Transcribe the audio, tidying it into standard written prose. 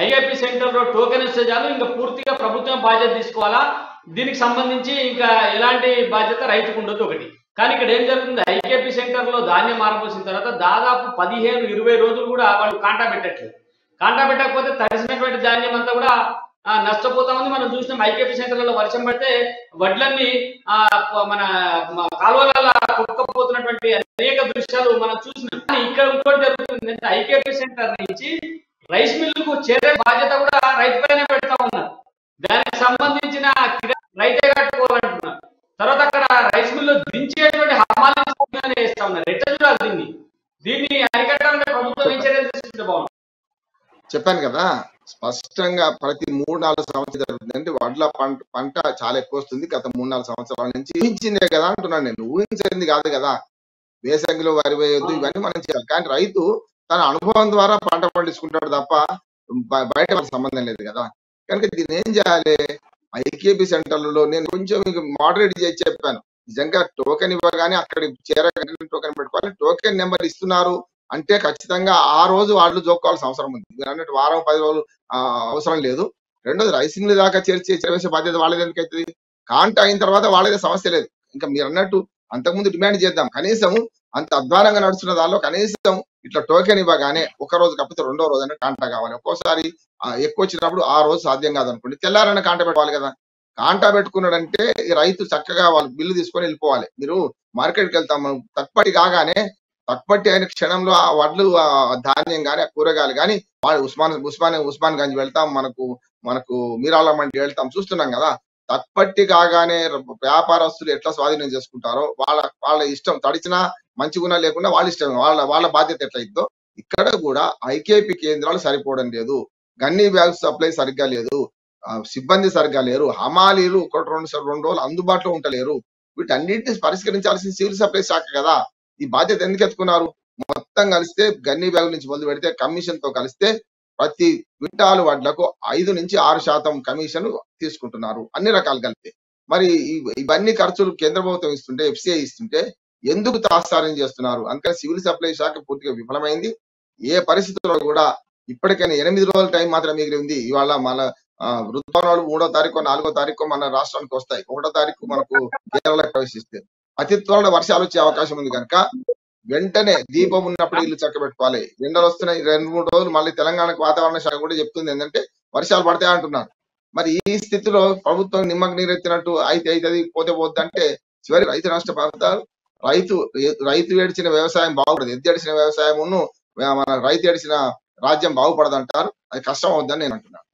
IAP సెంటర్‌లో token ఇస్తే చాలు ఇంకా పూర్తిగా ప్రభుత్వం బాధ్యత తీసుకోవాలా? దీనికి సంబంధించి ఇంకా ఎలాంటి బాధ్యత రైతుకు ఉండదు ఒకటి. కానీ ఇక్కడ ఏం జరుగుతుంది ఐకేపీ సెంటర్‌లో ధాన్యం ఆరబోసిన తర్వాత దాదాపు 15, 20 రోజులు కూడా వాళ్ళు కాంటా పెట్టట్లేదు. కాంటా పెట్టకపోతే తడిసినటువంటి ధాన్యం అంతా కూడా నష్టపోతా ఉంది. మనం చూసినాం ఐకేపీ సెంటర్‌లలో వర్షం పడితే వడ్లన్నీ మన కాలువలలో కొట్టుకుపోతున్నటువంటి అనేక దృశ్యాలు మనం చూసినాం. కానీ ఇక్కడ ఇంకోటి జరుగుతుంది ఏంటంటే ఐకేపీ సెంటర్ నుంచి రైస్ మిల్లుకు చేరే బాధ్యత కూడా రైతు పైన పెడతా ఉన్నారు. దానికి సంబంధించిన రైతే కట్టుకోవాలంటున్నారు. తర్వాత అక్కడ రైస్ మిల్లు దించేటువంటి హమాలీని వేస్తా ఉన్నారు. ఎట్లా చూడాలి దీన్ని అరికట్టాలంటే ప్రభుత్వం ఏం చర్యలు తీసుకుంటే బాగుంటుంది? చెప్పాను కదా, స్పష్టంగా ప్రతి 3-4 సంవత్సరాలు జరుగుతుంది. అంటే వడ్ల పంట చాలా ఎక్కువ వస్తుంది గత 3-4 సంవత్సరాల నుంచి. ఊహించిందే కదా అంటున్నాను నేను, ఊహించింది కాదు కదా. వేసంగిలో వరి వేయొద్దు ఇవన్నీ మనం చేయాలి. కానీ రైతు తన అనుభవం ద్వారా పంట పండించుకుంటాడు తప్ప బయట వాళ్ళకి సంబంధం లేదు కదా. కనుక దీన్ని ఏం చేయాలి? ఐకేపీ సెంటర్లలో నేను కొంచెం మోడరేట్ చేసి చెప్పాను. నిజంగా టోకెన్ ఇవ్వగానే అక్కడికి టోకెన్ పెట్టుకోవాలి. టోకెన్ నెంబర్ ఇస్తున్నారు అంటే ఖచ్చితంగా ఆ రోజు వాళ్ళు జోక్కోవాల్సిన అవసరం ఉంది. మీరు అన్నట్టు వారం 10 రోజులు అవసరం లేదు. రెండోది రైసింగ్ దాకా చేర్చేసే బాధ్యత వాళ్ళది ఎందుకైతుంది? కాంట అయిన తర్వాత వాళ్ళదే సమస్య లేదు. ఇంకా మీరు అన్నట్టు అంతకుముందు డిమాండ్ చేద్దాం. కనీసం అంత అధ్వానంగా నడుస్తున్న దానిలో కనీసం ఇట్లా టోకెన్ ఇవ్వగానే ఒక రోజు కాకపోతే 2వ రోజు అయినా కాంటా కావాలి. ఒక్కోసారి ఎక్కువ వచ్చినప్పుడు ఆ రోజు సాధ్యం కాదనుకోండి, తెల్లారైనా కాంటా పెట్టుకోవాలి కదా. కాంటా పెట్టుకున్నాడంటే ఈ రైతు చక్కగా వాళ్ళు బిల్లు తీసుకొని వెళ్ళిపోవాలి. మీరు మార్కెట్కి వెళ్తాం మనం తక్కువటి కాగానే తక్కువటి అయిన క్షణంలో ఆ వడ్లు ధాన్యం కానీ ఆ కూరగాయలు కానీ వాళ్ళు ఉస్మాన్ గంజ్ వెళ్తాం, మనకు మీరాల మండి వెళ్తాం, చూస్తున్నాం కదా. తక్కువటి కాగానే వ్యాపారస్తులు ఎట్లా స్వాధీనం చేసుకుంటారో వాళ్ళ ఇష్టం, తడిచినా మంచిగున్నా లేకుండా వాళ్ళ ఇష్టం, వాళ్ళ బాధ్యత ఎట్లయిద్దో ఇక్కడ కూడా ఐకేపీ కేంద్రాలు సరిపోవడం లేదు. గన్నీ బ్యాగ్ సప్లై సరిగ్గా లేదు, సిబ్బంది సరిగ్గా లేరు, హమాలీలు 1-2 రోజులు అందుబాటులో ఉండలేరు. వీటన్నిటిని పరిష్కరించాల్సిన సివిల్ సప్లై శాఖ కదా. ఈ బాధ్యత ఎందుకు ఎత్తుకున్నారు? మొత్తం కలిస్తే గన్నీ బ్యాగ్ నుంచి మొదలు పెడితే కమిషన్ తో కలిస్తే ప్రతి క్వింటాలు వడ్లకు 5-6% కమిషన్ తీసుకుంటున్నారు అన్ని రకాలు కలిపితే. మరి ఇవన్నీ ఖర్చులు కేంద్ర ప్రభుత్వం ఇస్తుంటే, ఎఫ్సిఐ ఇస్తుంటే ఎందుకు తాత్సారం చేస్తున్నారు? అందుకని సివిల్ సప్లై శాఖ పూర్తిగా విఫలమైంది. ఏ పరిస్థితుల్లో కూడా ఇప్పటికైనా 8 రోజుల టైం మాత్రం మిగిలి ఉంది. ఇవాళ మన ఋతుపవనాలు 3వ తారీఖు 4వ తారీఖు మన రాష్ట్రానికి వస్తాయి. 1వ తారీఖు మనకు కేరళ ప్రవేశిస్తే అతి త్వరలో వర్షాలు వచ్చే అవకాశం ఉంది కనుక వెంటనే దీపం ఉన్నప్పుడు ఇల్లు చక్కబెట్టుకోవాలి. ఎండలు వస్తున్నాయి 2-3 రోజులు. మళ్ళీ తెలంగాణకు వాతావరణ శాఖ కూడా చెప్తుంది ఏంటంటే వర్షాలు పడతాయి అంటున్నారు. మరి ఈ స్థితిలో ప్రభుత్వం నిమ్మకు నీరెత్తినట్టు అయితే అవుతుంది, పోతే పోద్దంటే చివరి రైతు నష్టపడతారు. రైతు ఏడిచిన వ్యవసాయం బాగుపడదు. ఎద్దు ఏడిచిన వ్యవసాయమును మన రైతు ఏడిచిన రాజ్యం బాగుపడదంటారు. అది కష్టం అవుద్దని నేను అంటున్నాను.